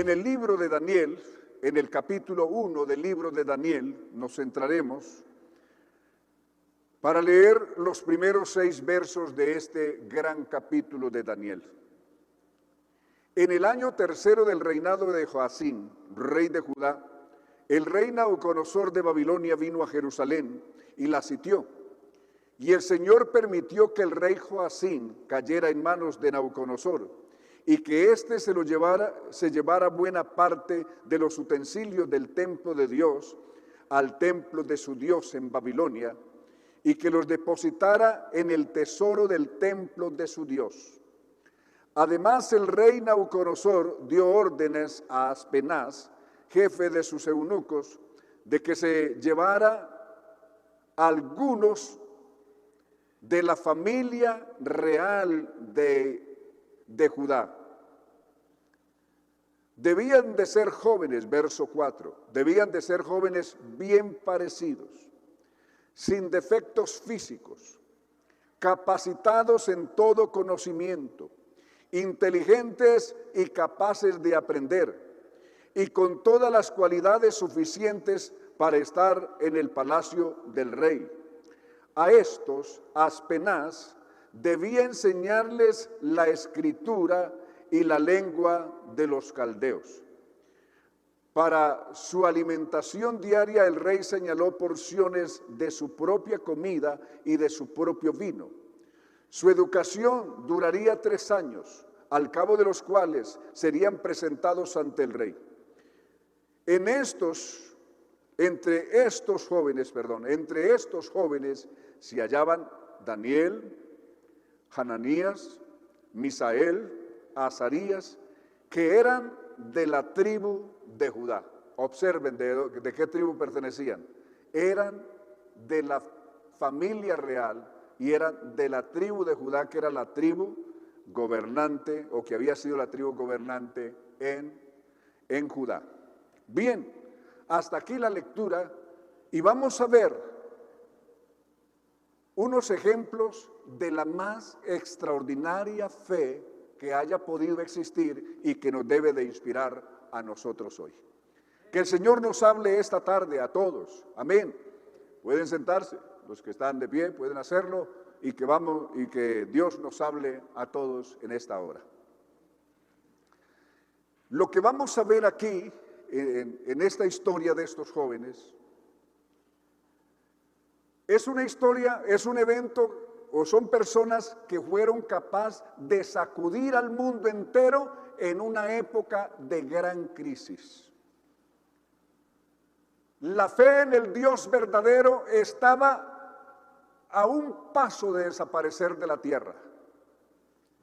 En el libro de Daniel, en el capítulo 1 del libro de Daniel, nos centraremos para leer los primeros 6 versos de este gran capítulo de Daniel. En el año tercero del reinado de Joacim, rey de Judá, el rey Nabucodonosor de Babilonia vino a Jerusalén y la sitió. Y el Señor permitió que el rey Joacim cayera en manos de Nabucodonosor y que éste se llevara buena parte de los utensilios del templo de Dios al templo de su Dios en Babilonia y que los depositara en el tesoro del templo de su Dios. Además, el rey Nabucodonosor dio órdenes a Aspenaz, jefe de sus eunucos, de que se llevara a algunos de la familia real de Judá. Debían de ser jóvenes, verso 4, debían de ser jóvenes bien parecidos, sin defectos físicos, capacitados en todo conocimiento, inteligentes y capaces de aprender, y con todas las cualidades suficientes para estar en el palacio del rey. A estos, Aspenaz debía enseñarles la escritura y la lengua de los caldeos. Para su alimentación diaria, el rey señaló porciones de su propia comida y de su propio vino. Su educación duraría 3 años, al cabo de los cuales serían presentados ante el rey. Entre estos jóvenes se hallaban Daniel, Hananías, Misael, Azarías, que eran de la tribu de Judá. Observen de qué tribu pertenecían. Eran de la familia real y eran de la tribu de Judá, que era la tribu gobernante, o que había sido la tribu gobernante en Judá. Bien, hasta aquí la lectura y vamos a ver unos ejemplos de la más extraordinaria fe que haya podido existir y que nos debe de inspirar a nosotros hoy. Que el Señor nos hable esta tarde a todos. Amén. Pueden sentarse, los que están de pie pueden hacerlo y que Dios nos hable a todos en esta hora. Lo que vamos a ver aquí en esta historia de estos jóvenes es una historia, es un evento, o son personas que fueron capaces de sacudir al mundo entero en una época de gran crisis. La fe en el Dios verdadero estaba a un paso de desaparecer de la tierra.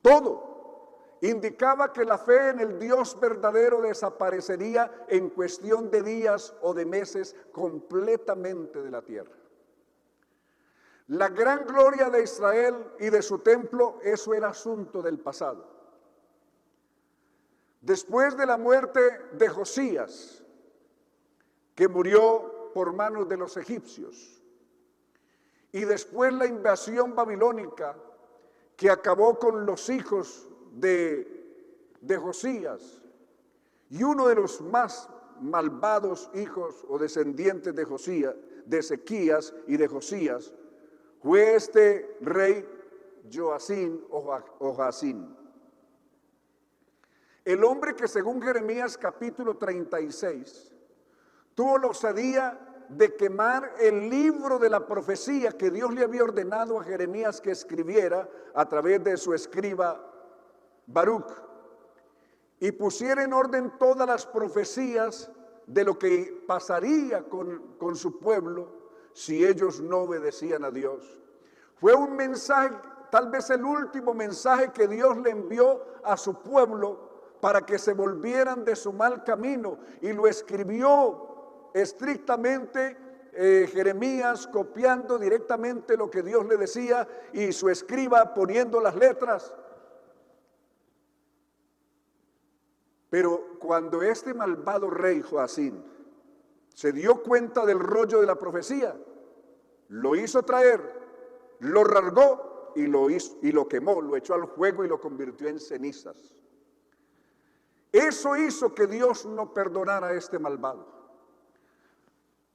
Todo indicaba que la fe en el Dios verdadero desaparecería en cuestión de días o de meses completamente de la tierra. La gran gloria de Israel y de su templo, eso era asunto del pasado. Después de la muerte de Josías, que murió por manos de los egipcios, y después la invasión babilónica, que acabó con los hijos de Josías, y uno de los más malvados hijos o descendientes de Ezequías y de Josías, fue este rey Joacim o Joacim. El hombre que según Jeremías capítulo 36 tuvo la osadía de quemar el libro de la profecía que Dios le había ordenado a Jeremías que escribiera a través de su escriba Baruch, y pusiera en orden todas las profecías de lo que pasaría con su pueblo si ellos no obedecían a Dios. Fue un mensaje, tal vez el último mensaje que Dios le envió a su pueblo para que se volvieran de su mal camino, y lo escribió estrictamente Jeremías, copiando directamente lo que Dios le decía, y su escriba poniendo las letras. Pero cuando este malvado rey Joacim se dio cuenta del rollo de la profecía, lo hizo traer, lo rasgó y lo quemó, lo echó al fuego y lo convirtió en cenizas. Eso hizo que Dios no perdonara a este malvado.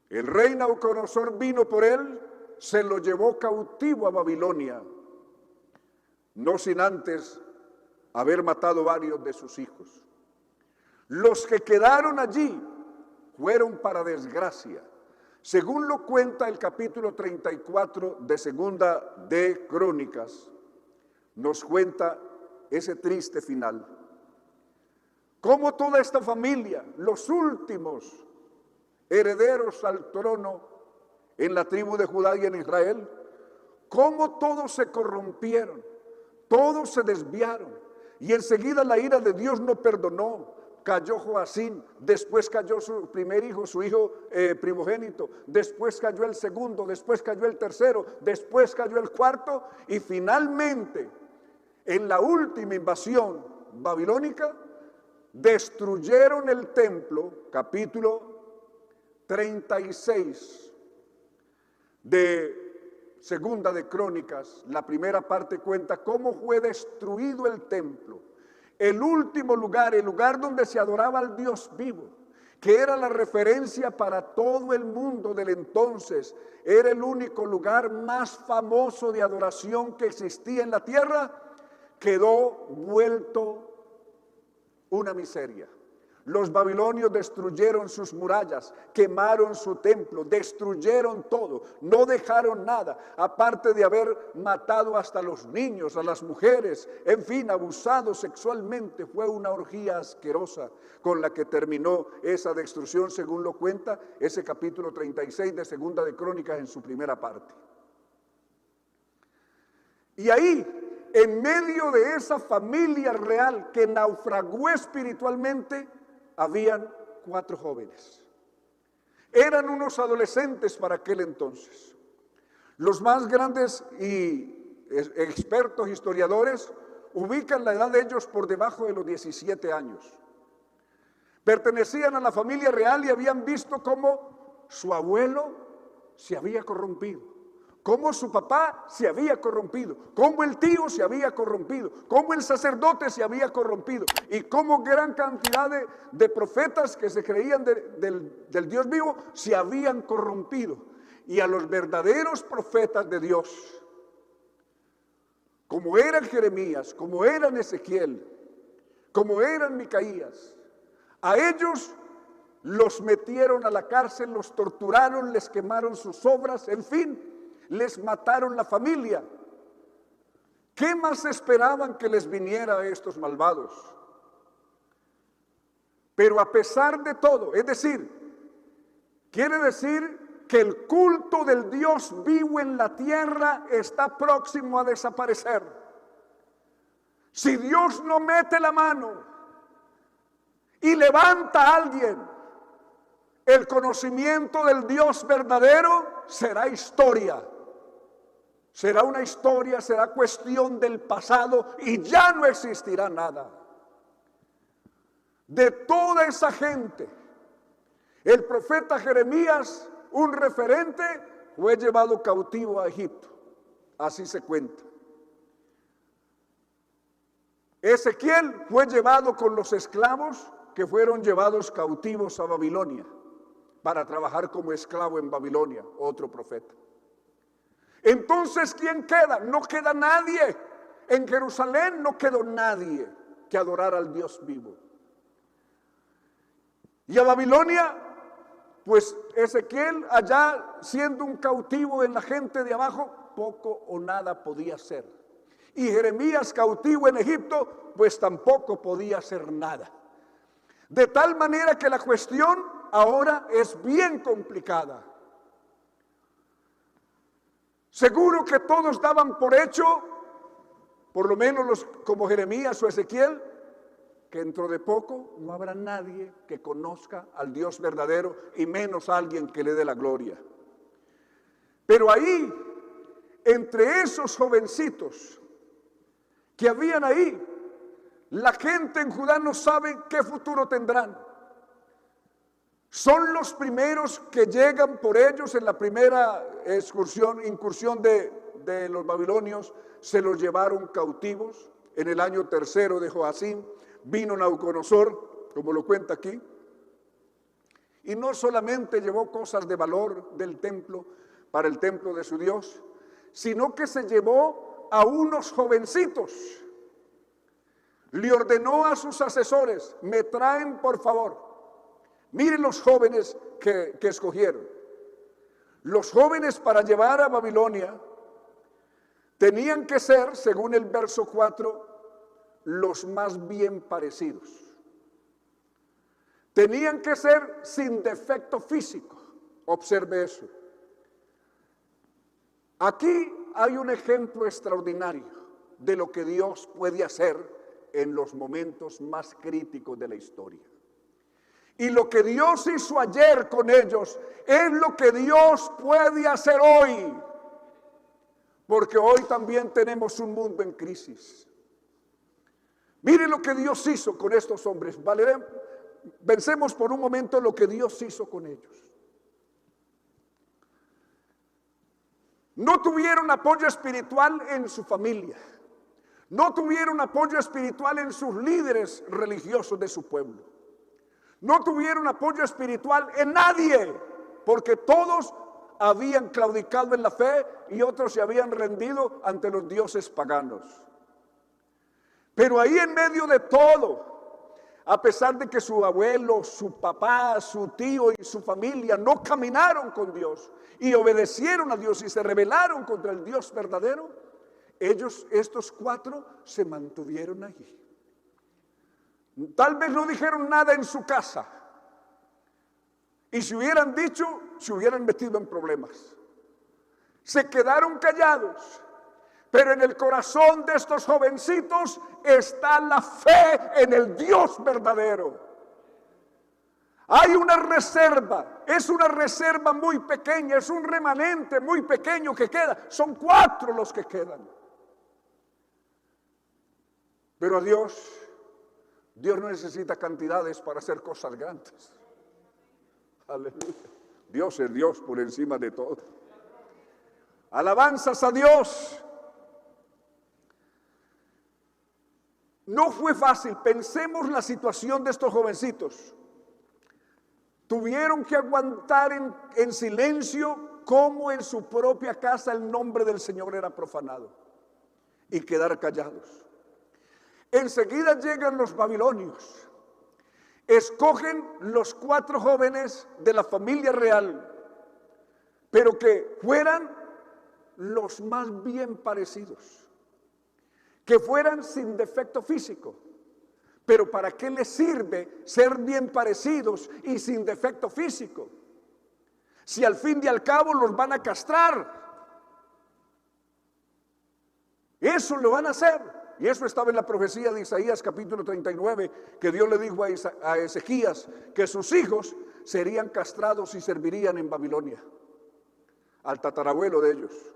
El rey Nabucodonosor vino por él, se lo llevó cautivo a Babilonia, no sin antes haber matado varios de sus hijos. Los que quedaron allí fueron para desgracia. Según lo cuenta el capítulo 34 de Segunda de Crónicas, nos cuenta ese triste final. Cómo toda esta familia, los últimos herederos al trono en la tribu de Judá y en Israel, cómo todos se corrompieron, todos se desviaron, y enseguida la ira de Dios no perdonó. Cayó Joacín, después cayó su primer hijo, su hijo primogénito, después cayó el segundo, después cayó el tercero, después cayó el cuarto, y finalmente, en la última invasión babilónica, destruyeron el templo, capítulo 36 de Segunda de Crónicas. La primera parte cuenta cómo fue destruido el templo. El último lugar, el lugar donde se adoraba al Dios vivo, que era la referencia para todo el mundo del entonces, era el único lugar más famoso de adoración que existía en la tierra, quedó vuelto una miseria. Los babilonios destruyeron sus murallas, quemaron su templo, destruyeron todo, no dejaron nada, aparte de haber matado hasta los niños, a las mujeres, en fin, abusado sexualmente. Fue una orgía asquerosa con la que terminó esa destrucción, según lo cuenta ese capítulo 36 de Segunda de Crónicas en su primera parte. Y ahí, en medio de esa familia real que naufragó espiritualmente, habían 4 jóvenes. Eran unos adolescentes para aquel entonces. Los más grandes y expertos historiadores ubican la edad de ellos por debajo de los 17 años. Pertenecían a la familia real y habían visto cómo su abuelo se había corrompido, cómo su papá se había corrompido, cómo el tío se había corrompido, cómo el sacerdote se había corrompido, y cómo gran cantidad de profetas que se creían del Dios vivo se habían corrompido. Y a los verdaderos profetas de Dios, como eran Jeremías, como eran Ezequiel, como eran Micaías, a ellos los metieron a la cárcel, los torturaron, les quemaron sus obras, en fin, les mataron la familia. ¿Qué más esperaban que les viniera a estos malvados? Pero a pesar de todo, es decir, quiere decir que el culto del Dios vivo en la tierra está próximo a desaparecer. Si Dios no mete la mano y levanta a alguien, el conocimiento del Dios verdadero será historia. Será una historia, será cuestión del pasado y ya no existirá nada. De toda esa gente, el profeta Jeremías, un referente, fue llevado cautivo a Egipto. Así se cuenta. Ezequiel fue llevado con los esclavos que fueron llevados cautivos a Babilonia para trabajar como esclavo en Babilonia, otro profeta. Entonces, ¿quién queda? No queda nadie. En Jerusalén no quedó nadie que adorara al Dios vivo. Y a Babilonia, pues Ezequiel, allá siendo un cautivo en la gente de abajo, poco o nada podía hacer. Y Jeremías, cautivo en Egipto, pues tampoco podía hacer nada. De tal manera que la cuestión ahora es bien complicada. Seguro que todos daban por hecho, por lo menos los como Jeremías o Ezequiel, que dentro de poco no habrá nadie que conozca al Dios verdadero y menos alguien que le dé la gloria. Pero ahí, entre esos jovencitos que habían ahí, la gente en Judá no sabe qué futuro tendrán. Son los primeros que llegan por ellos en la primera incursión de los babilonios. Se los llevaron cautivos en el año 3 de Joacín. Vino Nabucodonosor como lo cuenta aquí. Y no solamente llevó cosas de valor del templo para el templo de su Dios, sino que se llevó a unos jovencitos. Le ordenó a sus asesores: me traen por favor. Miren los jóvenes que escogieron. Los jóvenes para llevar a Babilonia tenían que ser, según el verso 4, los más bien parecidos. Tenían que ser sin defecto físico. Observe eso. Aquí hay un ejemplo extraordinario de lo que Dios puede hacer en los momentos más críticos de la historia. Y lo que Dios hizo ayer con ellos es lo que Dios puede hacer hoy. Porque hoy también tenemos un mundo en crisis. Miren lo que Dios hizo con estos hombres. Pensemos por un momento lo que Dios hizo con ellos. No tuvieron apoyo espiritual en su familia. No tuvieron apoyo espiritual en sus líderes religiosos de su pueblo. No tuvieron apoyo espiritual en nadie, porque todos habían claudicado en la fe y otros se habían rendido ante los dioses paganos. Pero ahí en medio de todo, a pesar de que su abuelo, su papá, su tío y su familia no caminaron con Dios y obedecieron a Dios y se rebelaron contra el Dios verdadero, estos 4 se mantuvieron allí. Tal vez no dijeron nada en su casa, y si hubieran dicho, se hubieran metido en problemas. Se quedaron callados, pero en el corazón de estos jovencitos está la fe en el Dios verdadero. Hay una reserva, es una reserva muy pequeña, es un remanente muy pequeño que queda. Son 4 los que quedan. Pero a Dios no necesita cantidades para hacer cosas grandes. Aleluya. Dios es Dios por encima de todo. Alabanzas a Dios. No fue fácil. Pensemos la situación de estos jovencitos. Tuvieron que aguantar en silencio cómo en su propia casa el nombre del Señor era profanado y quedar callados. Enseguida llegan los babilonios. Escogen los 4 jóvenes de la familia real, pero que fueran los más bien parecidos, que fueran sin defecto físico. Pero ¿para qué les sirve ser bien parecidos y sin defecto físico? Si al fin y al cabo los van a castrar. Eso lo van a hacer. Y eso estaba en la profecía de Isaías capítulo 39, que Dios le dijo a Ezequías que sus hijos serían castrados y servirían en Babilonia. Al tatarabuelo de ellos.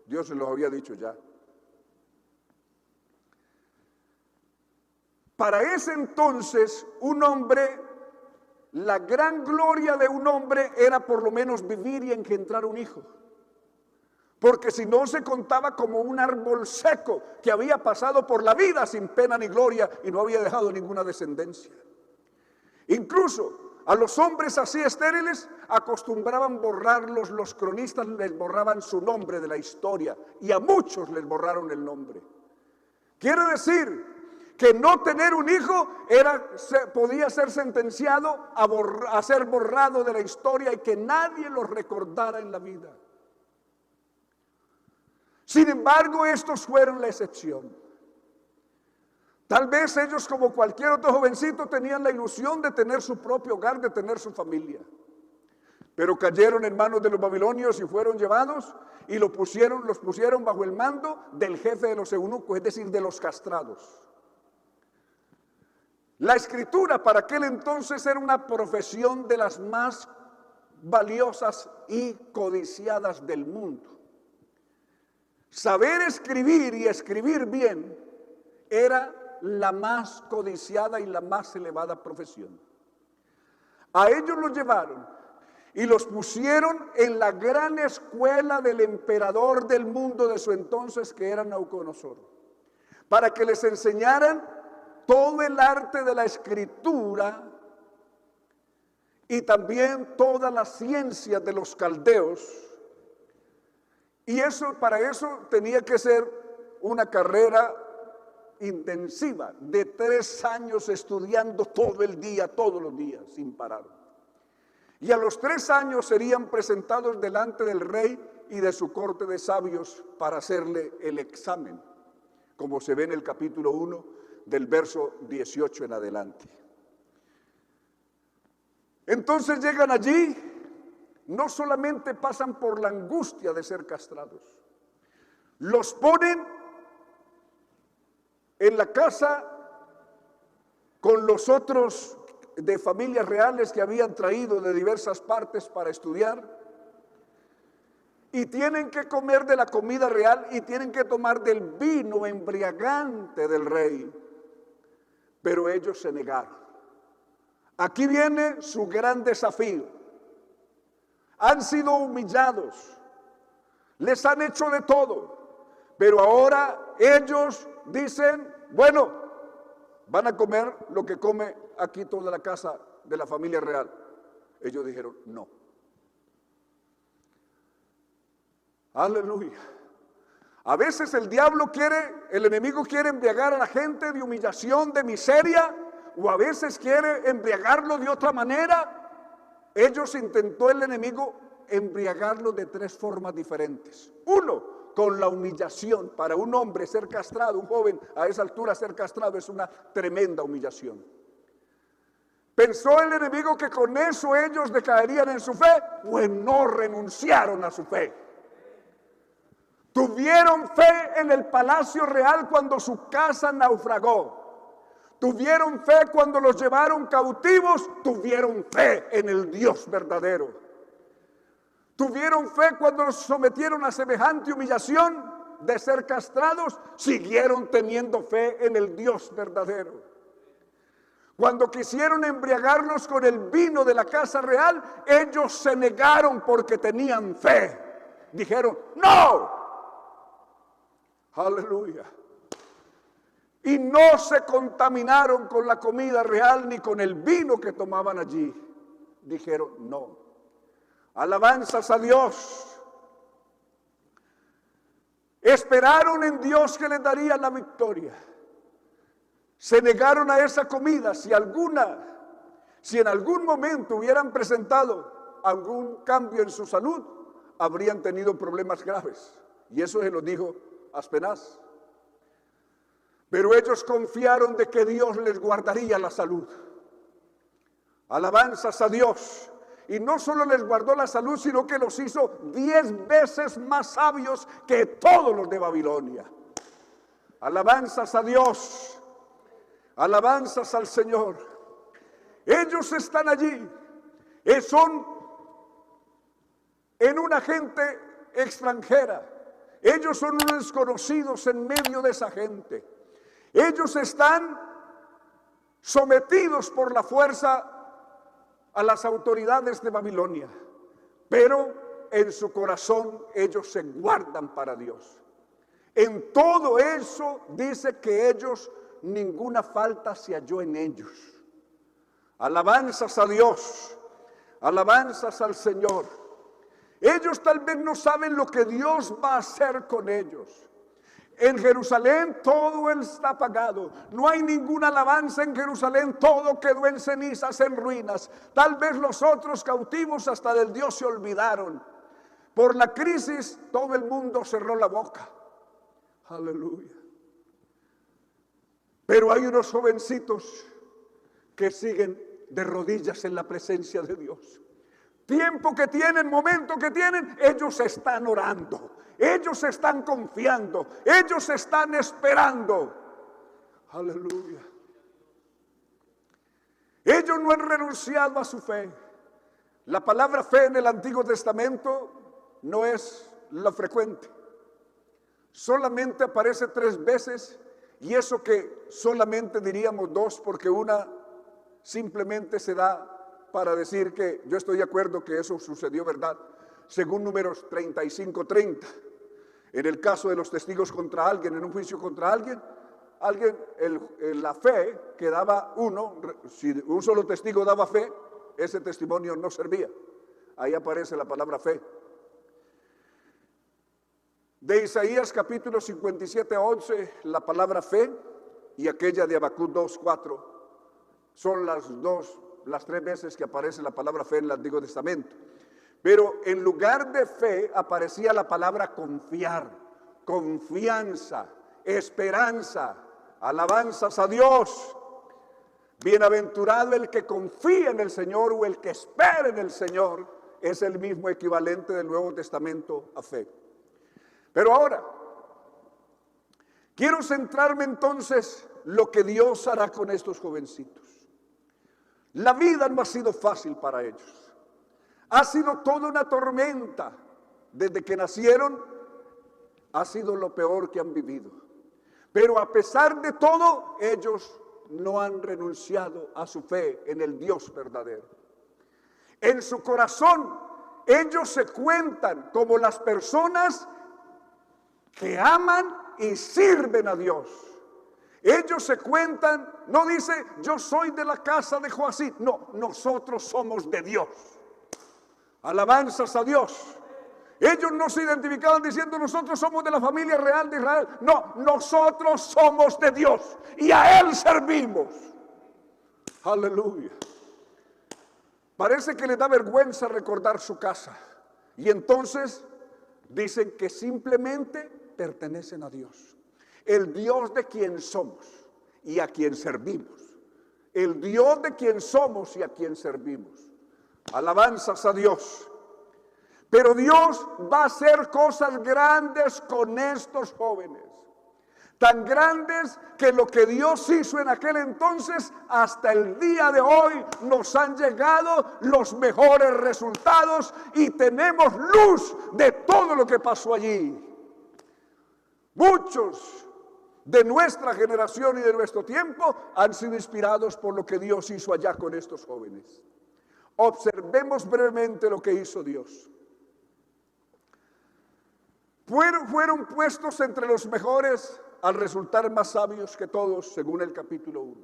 Dios se los había dicho ya. Para ese entonces, un hombre, la gran gloria de un hombre era por lo menos vivir y engendrar un hijo. Porque si no, se contaba como un árbol seco que había pasado por la vida sin pena ni gloria y no había dejado ninguna descendencia. Incluso a los hombres así estériles acostumbraban borrarlos, los cronistas les borraban su nombre de la historia y a muchos les borraron el nombre. Quiere decir que no tener un hijo podía ser sentenciado a ser borrado de la historia y que nadie lo recordara en la vida. Sin embargo, estos fueron la excepción. Tal vez ellos, como cualquier otro jovencito, tenían la ilusión de tener su propio hogar, de tener su familia. Pero cayeron en manos de los babilonios y fueron llevados y los pusieron bajo el mando del jefe de los eunucos, es decir, de los castrados. La escritura para aquel entonces era una profesión de las más valiosas y codiciadas del mundo. Saber escribir y escribir bien era la más codiciada y la más elevada profesión. A ellos los llevaron y los pusieron en la gran escuela del emperador del mundo de su entonces, que era Nabucodonosor, para que les enseñaran todo el arte de la escritura y también toda la ciencia de los caldeos. Y para eso tenía que ser una carrera intensiva de 3 años estudiando todo el día, todos los días, sin parar. Y a los 3 años serían presentados delante del rey y de su corte de sabios para hacerle el examen, como se ve en el capítulo 1 del verso 18 en adelante. Entonces llegan allí, no solamente pasan por la angustia de ser castrados, los ponen en la casa con los otros de familias reales que habían traído de diversas partes para estudiar, y tienen que comer de la comida real y tienen que tomar del vino embriagante del rey, pero ellos se negaron. Aquí viene su gran desafío. Han sido humillados, les han hecho de todo, pero ahora ellos dicen, bueno, van a comer lo que come aquí toda la casa de la familia real. Ellos dijeron, no. Aleluya. A veces el enemigo quiere embriagar a la gente de humillación, de miseria, o a veces quiere embriagarlo de otra manera. Intentó el enemigo embriagarlo de 3 formas diferentes. 1, con la humillación. Para un hombre ser castrado, un joven a esa altura ser castrado es una tremenda humillación. ¿Pensó el enemigo que con eso ellos decaerían en su fe? Pues no renunciaron a su fe. Tuvieron fe en el palacio real cuando su casa naufragó. Tuvieron fe cuando los llevaron cautivos. Tuvieron fe en el Dios verdadero. Tuvieron fe cuando los sometieron a semejante humillación de ser castrados. Siguieron teniendo fe en el Dios verdadero. Cuando quisieron embriagarlos con el vino de la casa real, ellos se negaron porque tenían fe. Dijeron, ¡no! Aleluya. Y no se contaminaron con la comida real ni con el vino que tomaban allí. Dijeron, no. Alabanzas a Dios. Esperaron en Dios que les daría la victoria. Se negaron a esa comida. Si en algún momento hubieran presentado algún cambio en su salud, habrían tenido problemas graves. Y eso se lo dijo Aspenaz. Pero ellos confiaron de que Dios les guardaría la salud. Alabanzas a Dios. Y no solo les guardó la salud, sino que los hizo 10 veces más sabios que todos los de Babilonia. Alabanzas a Dios. Alabanzas al Señor. Ellos están allí. Son en una gente extranjera. Ellos son unos desconocidos en medio de esa gente. Ellos están sometidos por la fuerza a las autoridades de Babilonia, pero en su corazón ellos se guardan para Dios. En todo eso dice que ellos, ninguna falta se halló en ellos. Alabanzas a Dios, alabanzas al Señor. Ellos tal vez no saben lo que Dios va a hacer con ellos. En Jerusalén todo está apagado. No hay ninguna alabanza en Jerusalén. Todo quedó en cenizas, en ruinas. Tal vez los otros cautivos hasta del Dios se olvidaron. Por la crisis todo el mundo cerró la boca. Aleluya. Pero hay unos jovencitos que siguen de rodillas en la presencia de Dios. Tiempo que tienen, momento que tienen, ellos están orando. Ellos están confiando, ellos están esperando. Aleluya. Ellos no han renunciado a su fe. La palabra fe en el Antiguo Testamento no es la frecuente. Solamente aparece 3 veces, y eso que solamente diríamos 2, porque una simplemente se da para decir que yo estoy de acuerdo que eso sucedió, ¿verdad? Según Números 35:30. En el caso de los testigos contra alguien, en un juicio contra alguien, alguien, la fe que daba uno, si un solo testigo daba fe, ese testimonio no servía. Ahí aparece la palabra fe. De Isaías capítulo 57:11, la palabra fe, y aquella de Habacuc 2:4, son las tres veces que aparece la palabra fe en el Antiguo Testamento. Pero en lugar de fe aparecía la palabra confiar, confianza, esperanza, alabanzas a Dios. Bienaventurado el que confía en el Señor o el que espera en el Señor, es el mismo equivalente del Nuevo Testamento a fe. Pero ahora, quiero centrarme entonces lo que Dios hará con estos jovencitos. La vida no ha sido fácil para ellos. Ha sido toda una tormenta. Desde que nacieron, ha sido lo peor que han vivido. Pero a pesar de todo, ellos no han renunciado a su fe en el Dios verdadero. En su corazón, ellos se cuentan como las personas que aman y sirven a Dios. Ellos se cuentan, no dice yo soy de la casa de Joacim, no, nosotros somos de Dios. Alabanzas a Dios. Ellos no se identificaban diciendo nosotros somos de la familia real de Israel, no, nosotros somos de Dios y a Él servimos. Aleluya. Parece que les da vergüenza recordar su casa y entonces dicen que simplemente pertenecen a Dios, el Dios de quien somos y a quien servimos, el Dios de quien somos y a quien servimos. Alabanzas a Dios. Pero Dios va a hacer cosas grandes con estos jóvenes, tan grandes que lo que Dios hizo en aquel entonces hasta el día de hoy nos han llegado los mejores resultados y tenemos luz de todo lo que pasó allí. Muchos de nuestra generación y de nuestro tiempo han sido inspirados por lo que Dios hizo allá con estos jóvenes. Observemos brevemente lo que hizo Dios. Fueron puestos entre los mejores al resultar más sabios que todos, según el capítulo 1.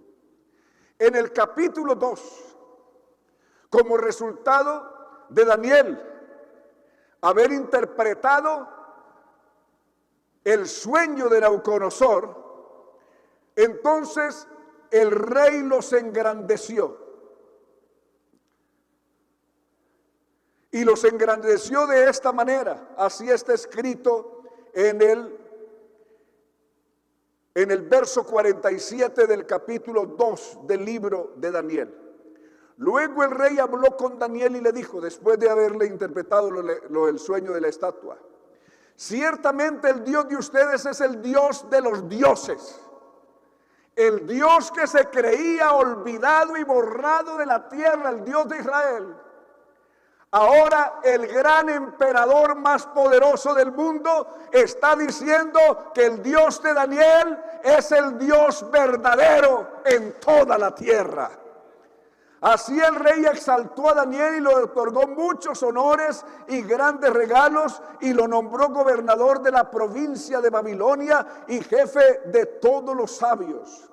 En el capítulo 2, como resultado de Daniel haber interpretado el sueño de Nabucodonosor, entonces el rey los engrandeció. Y los engrandeció de esta manera. Así está escrito en el verso 47 del capítulo 2 del libro de Daniel. Luego el rey habló con Daniel y le dijo, después de haberle interpretado el sueño de la estatua: ciertamente el Dios de ustedes es el Dios de los dioses, el Dios que se creía olvidado y borrado de la tierra, el Dios de Israel. Ahora el gran emperador más poderoso del mundo está diciendo que el Dios de Daniel es el Dios verdadero en toda la tierra. Así el rey exaltó a Daniel y le otorgó muchos honores y grandes regalos y lo nombró gobernador de la provincia de Babilonia y jefe de todos los sabios.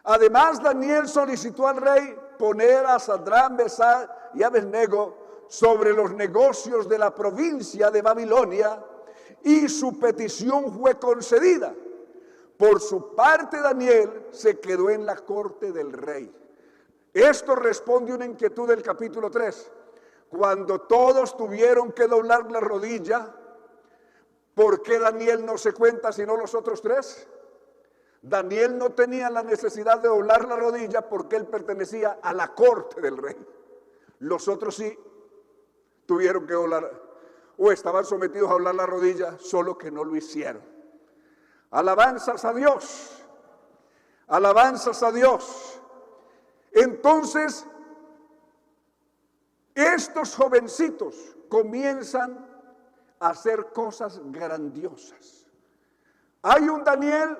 Además, Daniel solicitó al rey poner a Sadrach, Mesach y Abednego sobre los negocios de la provincia de Babilonia, y su petición fue concedida. Por su parte, Daniel se quedó en la corte del rey. Esto responde a una inquietud del capítulo 3. Cuando todos tuvieron que doblar la rodilla, ¿por qué Daniel no se cuenta sino los otros tres? Daniel no tenía la necesidad de doblar la rodilla porque él pertenecía a la corte del rey. Los otros sí tuvieron que doblar o estaban sometidos a doblar la rodilla, solo que no lo hicieron. Alabanzas a Dios, alabanzas a Dios. Entonces, estos jovencitos comienzan a hacer cosas grandiosas. Hay un Daniel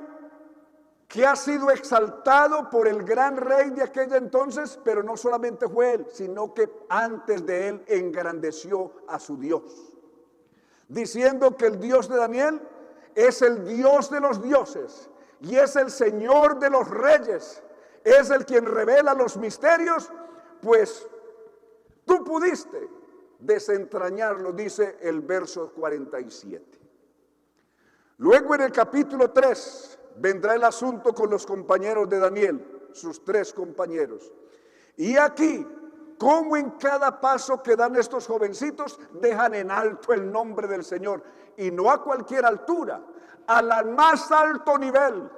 que ha sido exaltado por el gran rey de aquel entonces, pero no solamente fue él, sino que antes de él engrandeció a su Dios, diciendo que el Dios de Daniel es el Dios de los dioses y es el Señor de los reyes, es el quien revela los misterios, pues tú pudiste desentrañarlo, dice el verso 47. Luego en el capítulo 3 vendrá el asunto con los compañeros de Daniel, sus 3 compañeros. Y aquí, como en cada paso que dan estos jovencitos, dejan en alto el nombre del Señor. Y no a cualquier altura, al más alto nivel.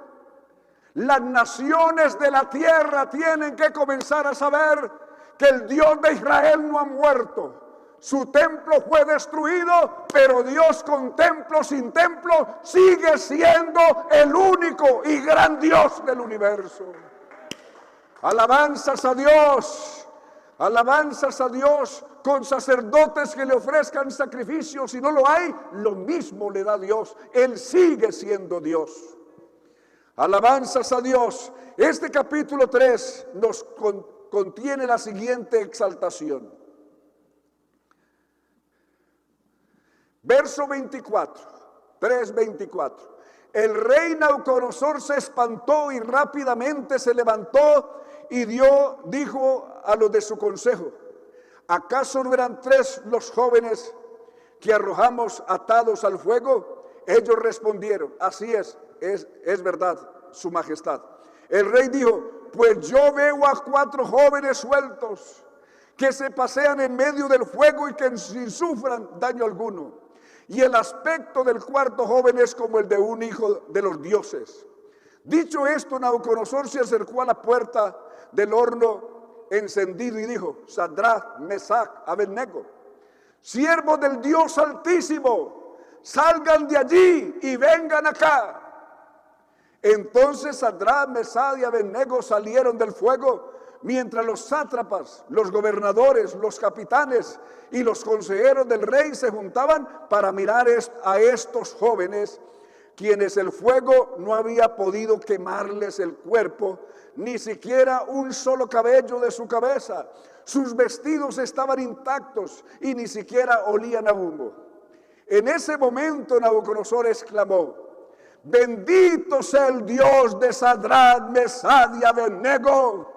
Las naciones de la tierra tienen que comenzar a saber que el Dios de Israel no ha muerto. Su templo fue destruido, pero Dios con templo, sin templo, sigue siendo el único y gran Dios del universo. Alabanzas a Dios, alabanzas a Dios, con sacerdotes que le ofrezcan sacrificios. Si no lo hay, lo mismo le da Dios. Él sigue siendo Dios. Alabanzas a Dios. Este capítulo 3 nos contiene la siguiente exaltación. Verso 24, 3:24. El rey Nabucodonosor se espantó y rápidamente se levantó y dijo a los de su consejo: ¿acaso no eran 3 los jóvenes que arrojamos atados al fuego? Ellos respondieron: así es verdad, su majestad. El rey dijo: pues yo veo a 4 jóvenes sueltos que se pasean en medio del fuego y que sin sufran daño alguno. Y el aspecto del 4.º joven es como el de un hijo de los dioses. Dicho esto, Nabucodonosor se acercó a la puerta del horno encendido y dijo: Sadrach, Mesach, Abednego, siervos del Dios Altísimo, salgan de allí y vengan acá. Entonces Sadrach, Mesach y Abednego salieron del fuego, mientras los sátrapas, los gobernadores, los capitanes y los consejeros del rey se juntaban para mirar a estos jóvenes, quienes el fuego no había podido quemarles el cuerpo, ni siquiera un solo cabello de su cabeza. Sus vestidos estaban intactos y ni siquiera olían a humo. En ese momento Nabucodonosor exclamó: bendito sea el Dios de Sadrach, Mesach y Abednego,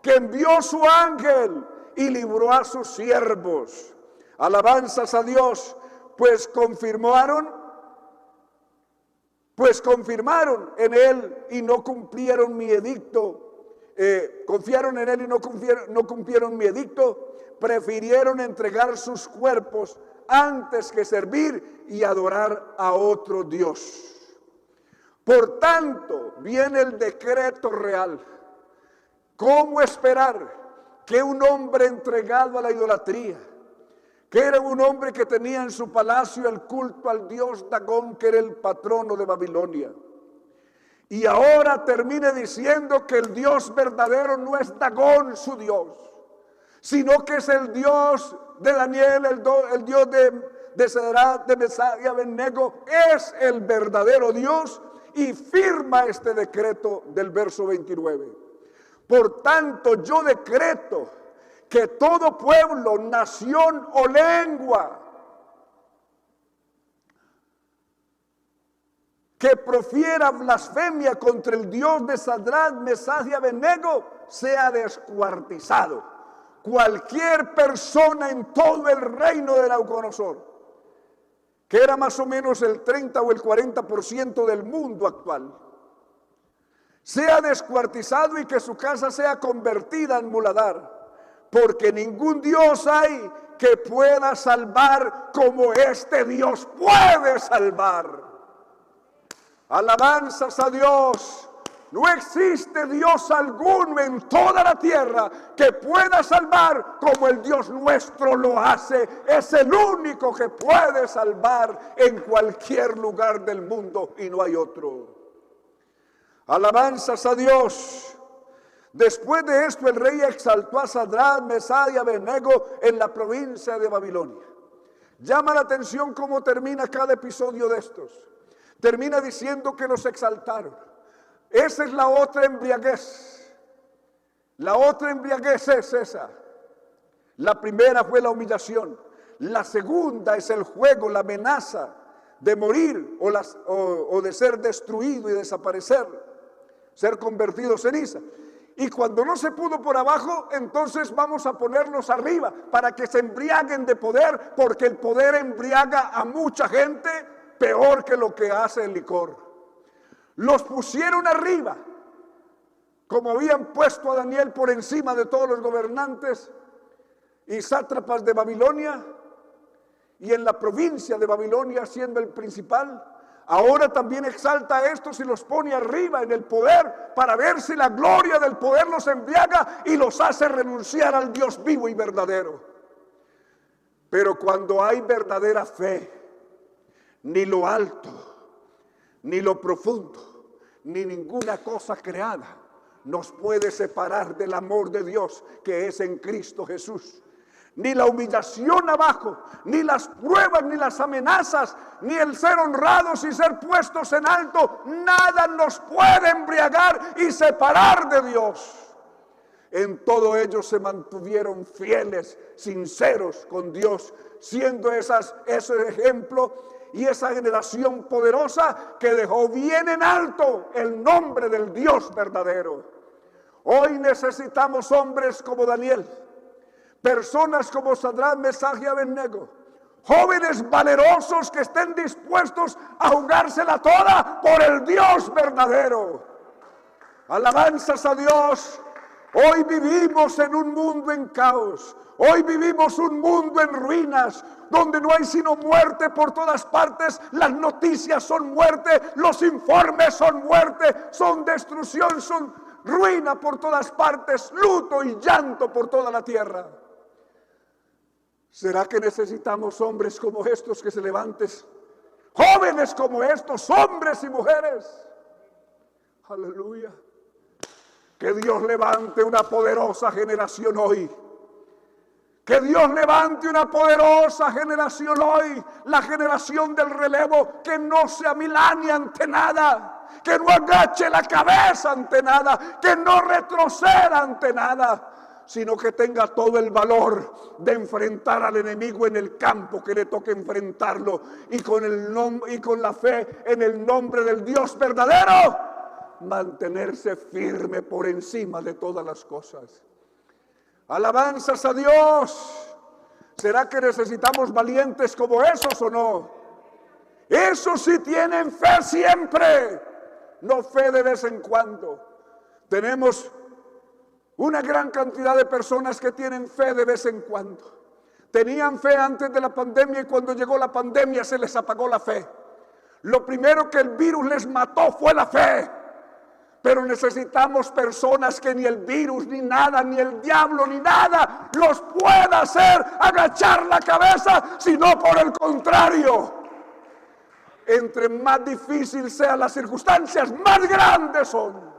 que envió su ángel y libró a sus siervos. Alabanzas a Dios, pues confirmaron en él y no cumplieron mi edicto. Confiaron en él y no cumplieron mi edicto. Prefirieron entregar sus cuerpos antes que servir y adorar a otro Dios. Por tanto, viene el decreto real. ¿Cómo esperar que un hombre entregado a la idolatría, que era un hombre que tenía en su palacio el culto al dios Dagón, que era el patrono de Babilonia, y ahora termine diciendo que el Dios verdadero no es Dagón su Dios, sino que es el Dios de Daniel, el Dios de Sadrach, de Mesach y Abednego, es el verdadero Dios, y firma este decreto del verso 29. Por tanto, yo decreto que todo pueblo, nación o lengua que profiera blasfemia contra el Dios de Sadrach, Mesach y Abednego sea descuartizado. Cualquier persona en todo el reino de Nabucodonosor, que era más o menos el 30 o el 40% del mundo actual, sea descuartizado y que su casa sea convertida en muladar, porque ningún Dios hay que pueda salvar como este Dios puede salvar. Alabanzas a Dios. No existe Dios alguno en toda la tierra que pueda salvar como el Dios nuestro lo hace. Es el único que puede salvar en cualquier lugar del mundo y no hay otro. Alabanzas a Dios. Después de esto el rey exaltó a Sadrach, Mesach y Abednego en la provincia de Babilonia. Llama la atención cómo termina cada episodio de estos. Termina diciendo que los exaltaron. Esa es la otra embriaguez. La otra embriaguez es esa. La primera fue la humillación. La segunda es el juego, la amenaza de morir o de ser destruido y desaparecer, ser convertido en ceniza. Y cuando no se pudo por abajo, entonces vamos a ponerlos arriba para que se embriaguen de poder, porque el poder embriaga a mucha gente peor que lo que hace el licor. Los pusieron arriba, como habían puesto a Daniel por encima de todos los gobernantes y sátrapas de Babilonia, y en la provincia de Babilonia siendo el principal. Ahora también exalta a estos y los pone arriba en el poder para ver si la gloria del poder los embriaga y los hace renunciar al Dios vivo y verdadero. Pero cuando hay verdadera fe, ni lo alto, ni lo profundo, ni ninguna cosa creada nos puede separar del amor de Dios que es en Cristo Jesús. Ni la humillación abajo, ni las pruebas, ni las amenazas, ni el ser honrados y ser puestos en alto, nada nos puede embriagar y separar de Dios. En todo ellos se mantuvieron fieles, sinceros con Dios, siendo ese ejemplo y esa generación poderosa que dejó bien en alto el nombre del Dios verdadero. Hoy necesitamos hombres como Daniel, personas como Sadrach, Mesach y Abednego, jóvenes valerosos que estén dispuestos a jugársela toda por el Dios verdadero. Alabanzas a Dios. Hoy vivimos en un mundo en caos. Hoy vivimos un mundo en ruinas, donde no hay sino muerte por todas partes. Las noticias son muerte, los informes son muerte, son destrucción, son ruina por todas partes, luto y llanto por toda la tierra. ¿Será que necesitamos hombres como estos que se levanten? Jóvenes como estos, hombres y mujeres. Aleluya. Que Dios levante una poderosa generación hoy. Que Dios levante una poderosa generación hoy. La generación del relevo que no se amilane ante nada. Que no agache la cabeza ante nada. Que no retroceda ante nada. Sino que tenga todo el valor de enfrentar al enemigo en el campo que le toque enfrentarlo, y con la fe en el nombre del Dios verdadero, mantenerse firme por encima de todas las cosas. Alabanzas a Dios. ¿Será que necesitamos valientes como esos o no? Esos sí tienen fe siempre, no fe de vez en cuando. Tenemos una gran cantidad de personas que tienen fe de vez en cuando. Tenían fe antes de la pandemia y cuando llegó la pandemia se les apagó la fe. Lo primero que el virus les mató fue la fe. Pero necesitamos personas que ni el virus, ni nada, ni el diablo, ni nada los pueda hacer agachar la cabeza, sino por el contrario. Entre más difícil sean las circunstancias, más grandes son.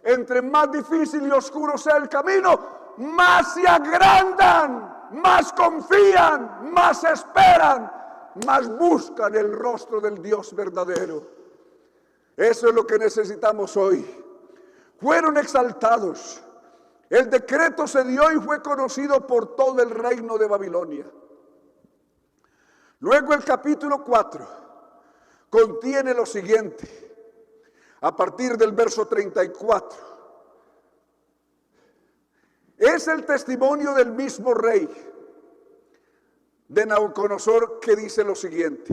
Entre más difícil y oscuro sea el camino, más se agrandan, más confían, más esperan, más buscan el rostro del Dios verdadero. Eso es lo que necesitamos hoy. Fueron exaltados. El decreto se dio y fue conocido por todo el reino de Babilonia. Luego el capítulo 4 contiene lo siguiente. A partir del verso 34. Es el testimonio del mismo rey de Nabucodonosor que dice lo siguiente.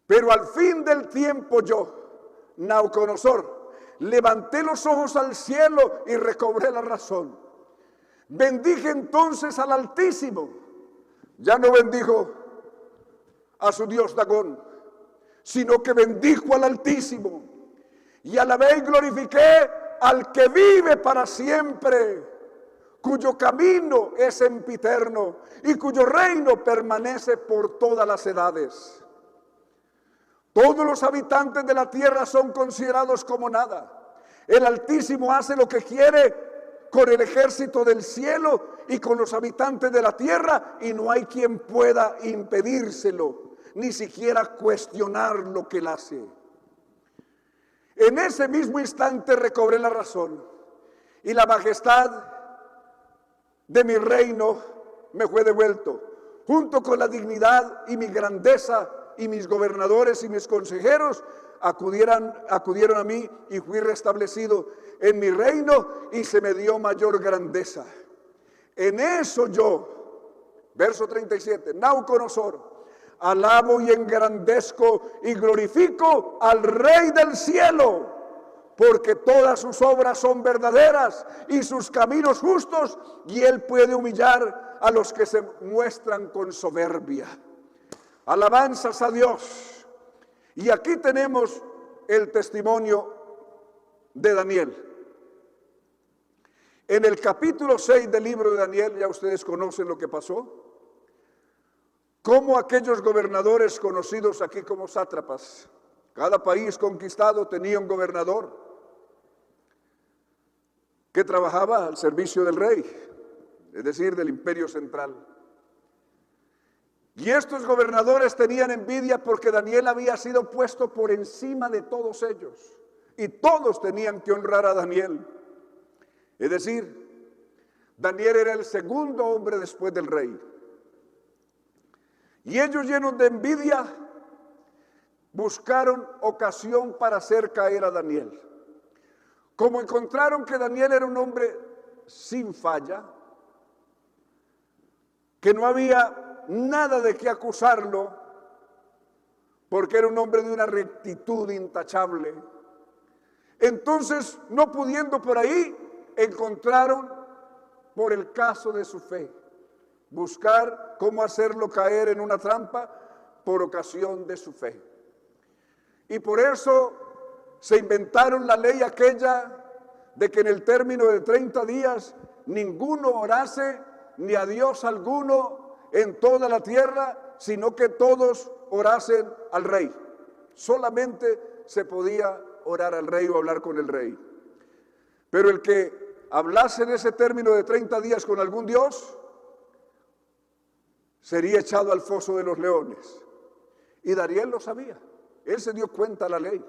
Pero al fin del tiempo yo, Nabucodonosor, levanté los ojos al cielo y recobré la razón. Bendije entonces al Altísimo. Ya no bendijo a su dios Dagón, sino que bendijo al Altísimo, y alabé y glorifiqué al que vive para siempre, cuyo camino es sempiterno y cuyo reino permanece por todas las edades. Todos los habitantes de la tierra son considerados como nada. El Altísimo hace lo que quiere con el ejército del cielo y con los habitantes de la tierra, y no hay quien pueda impedírselo, ni siquiera cuestionar lo que él hace. En ese mismo instante recobré la razón, y la majestad de mi reino me fue devuelto. junto con la dignidad y mi grandeza, y mis gobernadores y mis consejeros acudieron a mí, y fui restablecido en mi reino y se me dio mayor grandeza. En eso yo, verso 37, Nabucodonosor, alabo y engrandezco y glorifico al Rey del cielo, porque todas sus obras son verdaderas y sus caminos justos, y él puede humillar a los que se muestran con soberbia. Alabanzas a Dios. Y aquí tenemos el testimonio de Daniel. En el capítulo 6 del libro de Daniel, ya ustedes conocen lo que pasó. Cómo aquellos gobernadores conocidos aquí como sátrapas, cada país conquistado tenía un gobernador que trabajaba al servicio del rey, es decir, del imperio central. Y estos gobernadores tenían envidia porque Daniel había sido puesto por encima de todos ellos. Y todos tenían que honrar a Daniel. Es decir, Daniel era el segundo hombre después del rey. Y ellos, llenos de envidia, buscaron ocasión para hacer caer a Daniel. Como encontraron que Daniel era un hombre sin falla, que no había nada de qué acusarlo, porque era un hombre de una rectitud intachable. Entonces, no pudiendo por ahí, encontraron por el caso de su fe, buscar cómo hacerlo caer en una trampa por ocasión de su fe. Y por eso se inventaron la ley aquella de que en el término de 30 días ninguno orase ni a Dios alguno en toda la tierra, sino que todos orasen al rey. Solamente se podía orar al rey o hablar con el rey. Pero el que hablase en ese término de 30 días con algún dios, sería echado al foso de los leones. Y Daniel lo sabía. Él se dio cuenta de la ley,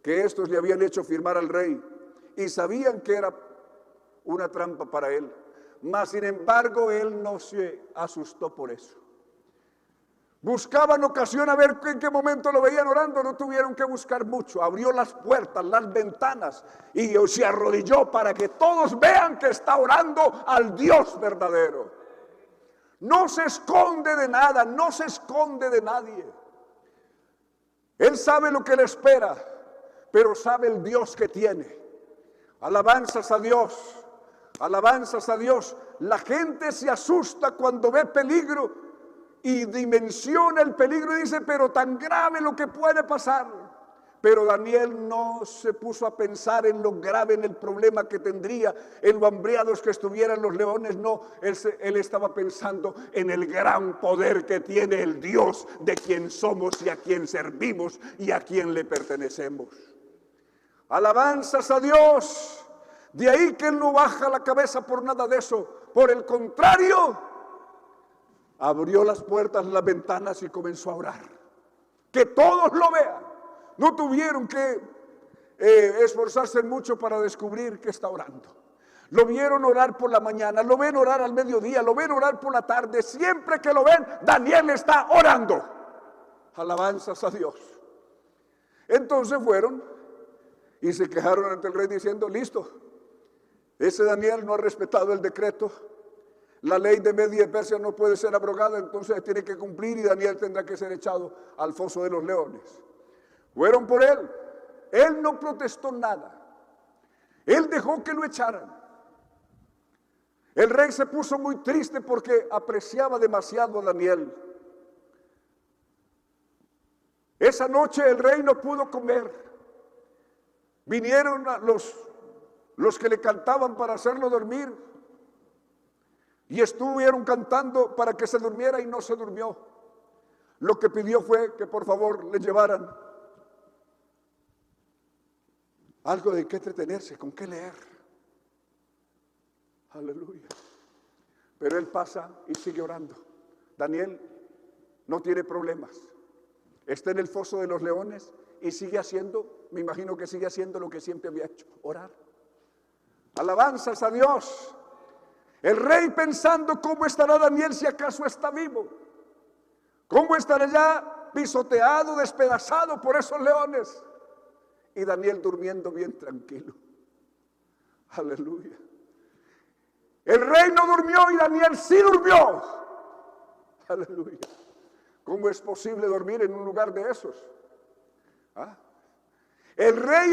que estos le habían hecho firmar al rey, y sabían que era una trampa para él. Mas, sin embargo, él no se asustó por eso. Buscaban ocasión a ver en qué momento lo veían orando, no tuvieron que buscar mucho. Abrió las puertas, las ventanas, y se arrodilló para que todos vean que está orando al Dios verdadero. No se esconde de nada, no se esconde de nadie. Él sabe lo que le espera, pero sabe el Dios que tiene. Alabanzas a Dios, alabanzas a Dios. La gente se asusta cuando ve peligro y dimensiona el peligro y dice, pero tan grave lo que puede pasar. Pero Daniel no se puso a pensar en lo grave, en el problema que tendría, en lo hambriados que estuvieran los leones. No, él estaba pensando en el gran poder que tiene el Dios de quien somos y a quien servimos y a quien le pertenecemos. Alabanzas a Dios. De ahí que él no baja la cabeza por nada de eso. Por el contrario, abrió las puertas, las ventanas y comenzó a orar. Que todos lo vean. No tuvieron que esforzarse mucho para descubrir que está orando. Lo vieron orar por la mañana, lo ven orar al mediodía, lo ven orar por la tarde. Siempre que lo ven, Daniel está orando. Alabanzas a Dios. Entonces fueron y se quejaron ante el rey diciendo, listo, ese Daniel no ha respetado el decreto. La ley de Media y Persia no puede ser abrogada, entonces tiene que cumplir y Daniel tendrá que ser echado al foso de los leones. Fueron por él. Él no protestó nada. Él dejó que lo echaran. El rey se puso muy triste porque apreciaba demasiado a Daniel. Esa noche el rey no pudo comer. Vinieron los que le cantaban para hacerlo dormir. Y estuvieron cantando para que se durmiera y no se durmió. Lo que pidió fue que por favor le llevaran algo de qué entretenerse, con qué leer. Aleluya. Pero él pasa y sigue orando. Daniel no tiene problemas. Está en el foso de los leones y sigue haciendo, me imagino que sigue haciendo lo que siempre había hecho, orar. Alabanzas a Dios. El rey pensando, ¿cómo estará Daniel si acaso está vivo? ¿Cómo estará ya pisoteado, despedazado por esos leones? Y Daniel durmiendo bien tranquilo. Aleluya. El rey no durmió y Daniel sí durmió. Aleluya. ¿Cómo es posible dormir en un lugar de esos? ¿Ah? El rey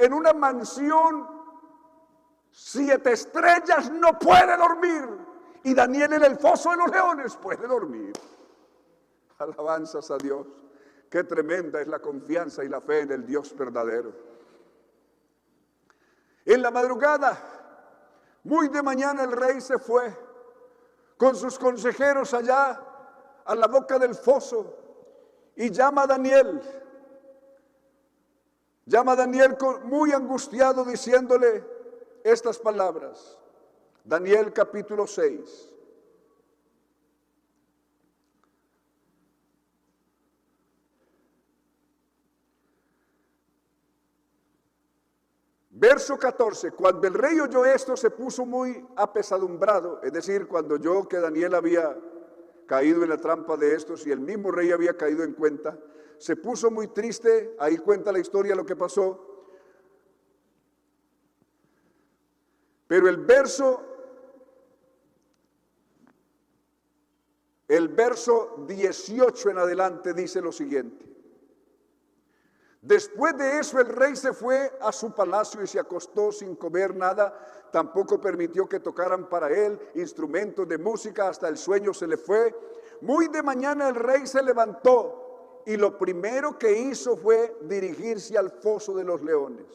en una mansión 7 estrellas no puede dormir. Y Daniel en el foso de los leones puede dormir. Alabanzas a Dios. Qué tremenda es la confianza y la fe en el Dios verdadero. En la madrugada, muy de mañana, el rey se fue con sus consejeros allá a la boca del foso y llama a Daniel. Llama a Daniel muy angustiado diciéndole estas palabras. Daniel capítulo 6. Verso 14, cuando el rey oyó esto se puso muy apesadumbrado, es decir, cuando oyó que Daniel había caído en la trampa de estos y el mismo rey había caído en cuenta, se puso muy triste, ahí cuenta la historia lo que pasó. Pero el verso 18 en adelante dice lo siguiente. Después de eso el rey se fue a su palacio y se acostó sin comer nada, tampoco permitió que tocaran para él instrumentos de música, hasta el sueño se le fue. Muy de mañana el rey se levantó y lo primero que hizo fue dirigirse al foso de los leones.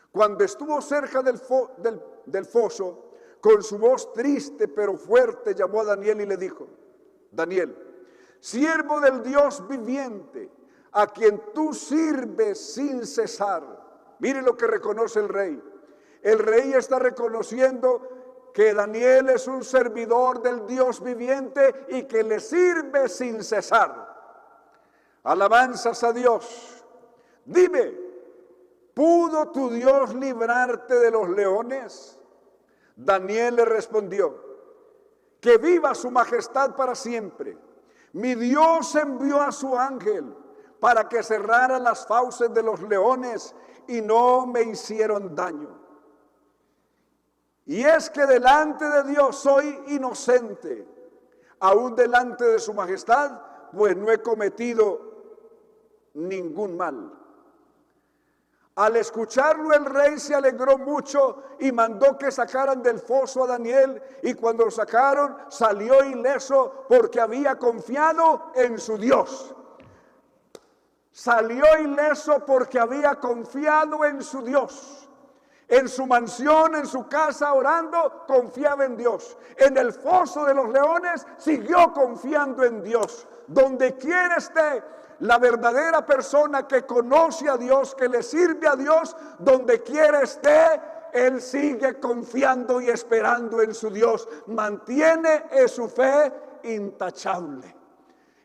Cuando estuvo cerca del foso, con su voz triste pero fuerte llamó a Daniel y le dijo: Daniel, siervo del Dios viviente, a quien tú sirves sin cesar. Mire lo que reconoce el rey. El rey está reconociendo que Daniel es un servidor del Dios viviente y que le sirve sin cesar. Alabanzas a Dios. Dime, ¿pudo tu Dios librarte de los leones? Daniel le respondió: que viva su majestad para siempre. Mi Dios envió a su ángel para que cerrara las fauces de los leones y no me hicieron daño. Y es que delante de Dios soy inocente, aún delante de su majestad, pues no he cometido ningún mal. Al escucharlo el rey se alegró mucho y mandó que sacaran del foso a Daniel, y cuando lo sacaron salió ileso porque había confiado en su Dios. Salió ileso porque había confiado en su Dios. En su mansión, en su casa, orando, confiaba en Dios. En el foso de los leones, siguió confiando en Dios. Donde quiera esté la verdadera persona que conoce a Dios, que le sirve a Dios, donde quiera esté, él sigue confiando y esperando en su Dios. Mantiene su fe intachable.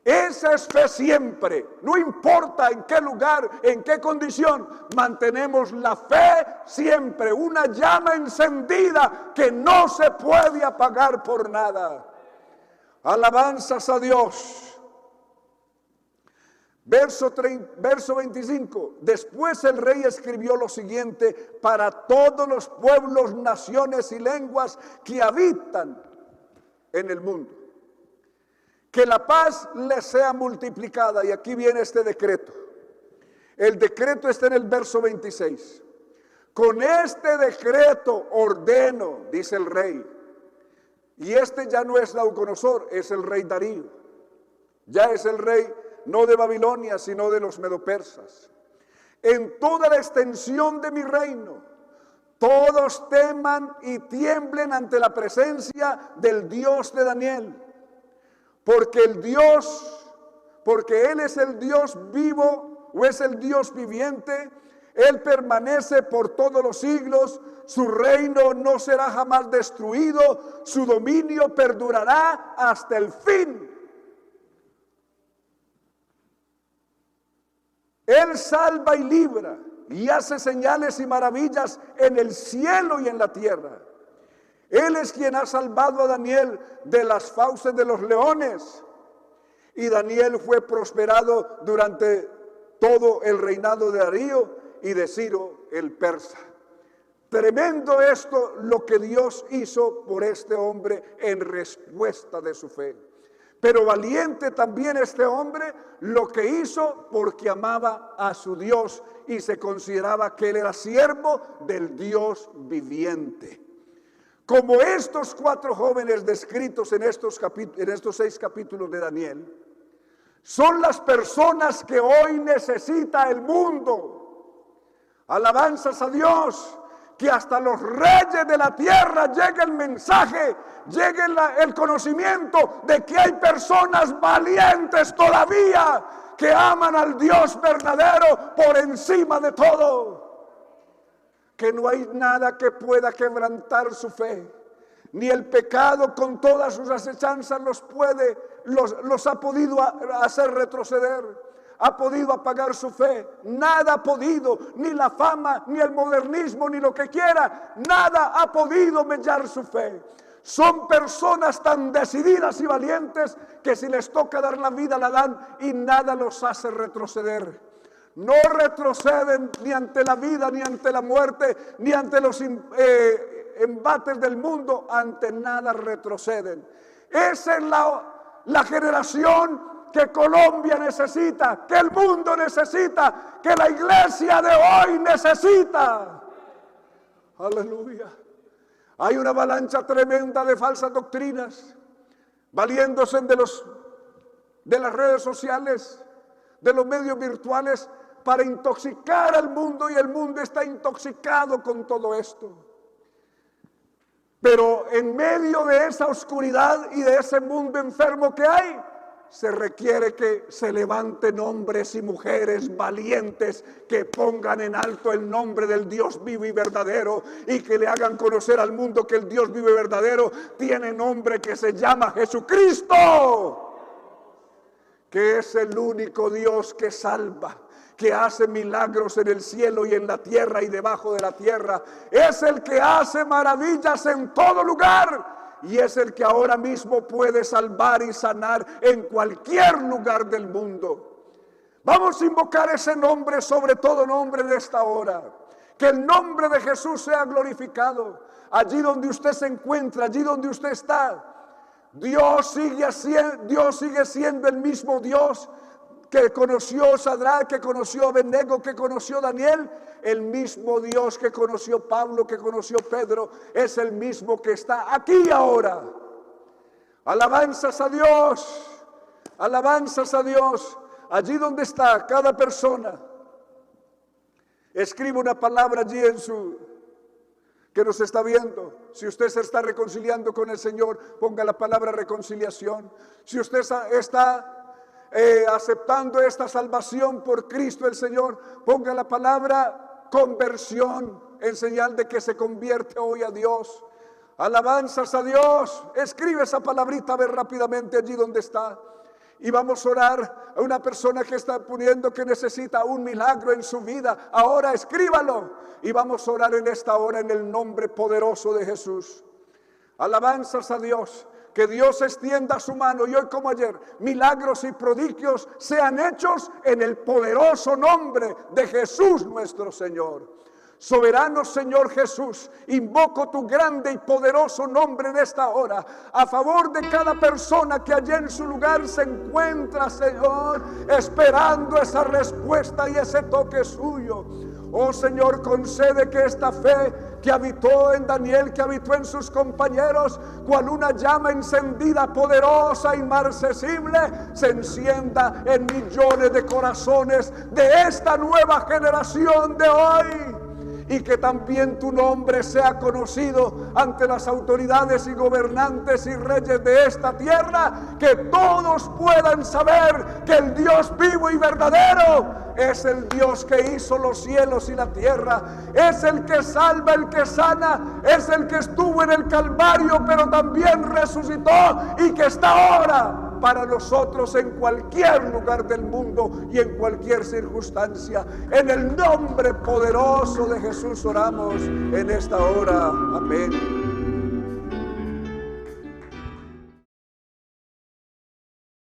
Esa es fe siempre, no importa en qué lugar, en qué condición, mantenemos la fe siempre, una llama encendida que no se puede apagar por nada. Alabanzas a Dios. Verso 25, después el rey escribió lo siguiente para todos los pueblos, naciones y lenguas que habitan en el mundo. Que la paz les sea multiplicada. Y aquí viene este decreto. El decreto está en el verso 26. Con este decreto ordeno, dice el rey. Y este ya no es Nabucodonosor, es el rey Darío. Ya es el rey no de Babilonia, sino de los medopersas. En toda la extensión de mi reino, todos teman y tiemblen ante la presencia del Dios de Daniel. Porque Él es el Dios vivo, o es el Dios viviente, Él permanece por todos los siglos, su reino no será jamás destruido, su dominio perdurará hasta el fin. Él salva y libra, y hace señales y maravillas en el cielo y en la tierra. Él es quien ha salvado a Daniel de las fauces de los leones. Y Daniel fue prosperado durante todo el reinado de Darío y de Ciro el persa. Tremendo esto lo que Dios hizo por este hombre en respuesta de su fe. Pero valiente también este hombre lo que hizo porque amaba a su Dios y se consideraba que él era siervo del Dios viviente. Como estos 4 jóvenes descritos en estos 6 capítulos de Daniel, son las personas que hoy necesita el mundo. Alabanzas a Dios, que hasta los reyes de la tierra llegue el mensaje, llegue el conocimiento de que hay personas valientes todavía que aman al Dios verdadero por encima de todo. Que no hay nada que pueda quebrantar su fe, ni el pecado con todas sus acechanzas los ha podido hacer retroceder. Ha podido apagar su fe. Nada ha podido, ni la fama, ni el modernismo, ni lo que quiera. Nada ha podido mellar su fe. Son personas tan decididas y valientes que si les toca dar la vida la dan y nada los hace retroceder. No retroceden ni ante la vida, ni ante la muerte, ni ante los embates del mundo. Ante nada retroceden. Esa es la generación que Colombia necesita, que el mundo necesita, que la iglesia de hoy necesita. Aleluya. Hay una avalancha tremenda de falsas doctrinas, valiéndose de las redes sociales, de los medios virtuales, para intoxicar al mundo, y el mundo está intoxicado con todo esto. Pero en medio de esa oscuridad y de ese mundo enfermo que hay, se requiere que se levanten hombres y mujeres valientes que pongan en alto el nombre del Dios vivo y verdadero y que le hagan conocer al mundo que el Dios vivo y verdadero tiene nombre, que se llama Jesucristo, que es el único Dios que salva, que hace milagros en el cielo y en la tierra y debajo de la tierra. Es el que hace maravillas en todo lugar. Y es el que ahora mismo puede salvar y sanar en cualquier lugar del mundo. Vamos a invocar ese nombre sobre todo nombre de esta hora. Que el nombre de Jesús sea glorificado. Allí donde usted se encuentra, allí donde usted está. Dios sigue siendo el mismo Dios que conoció Sadrach, que conoció Abednego, que conoció Daniel. El mismo Dios que conoció Pablo, que conoció Pedro, es el mismo que está aquí ahora. Alabanzas a Dios, alabanzas a Dios. Allí donde está cada persona, escribe una palabra allí que nos está viendo. Si usted se está reconciliando con el Señor, ponga la palabra reconciliación. Si usted está aceptando esta salvación por Cristo el Señor, ponga la palabra conversión, en señal de que se convierte hoy a Dios. Alabanzas a Dios. Escribe esa palabrita, ve rápidamente allí donde está. Y vamos a orar a una persona que está poniendo que necesita un milagro en su vida. Ahora escríbalo. Y vamos a orar en esta hora en el nombre poderoso de Jesús. Alabanzas a Dios. Que Dios extienda su mano y hoy como ayer milagros y prodigios sean hechos en el poderoso nombre de Jesús nuestro Señor. Soberano Señor Jesús, invoco tu grande y poderoso nombre en esta hora a favor de cada persona que allí en su lugar se encuentra, Señor, esperando esa respuesta y ese toque suyo. Oh Señor, concede que esta fe que habitó en Daniel, que habitó en sus compañeros, cual una llama encendida, poderosa, inmarcesible, se encienda en millones de corazones de esta nueva generación de hoy. Y que también tu nombre sea conocido ante las autoridades y gobernantes y reyes de esta tierra, que todos puedan saber que el Dios vivo y verdadero es el Dios que hizo los cielos y la tierra, es el que salva, el que sana, es el que estuvo en el Calvario pero también resucitó y que está ahora para nosotros en cualquier lugar del mundo y en cualquier circunstancia. En el nombre poderoso de Jesús oramos en esta hora. Amén.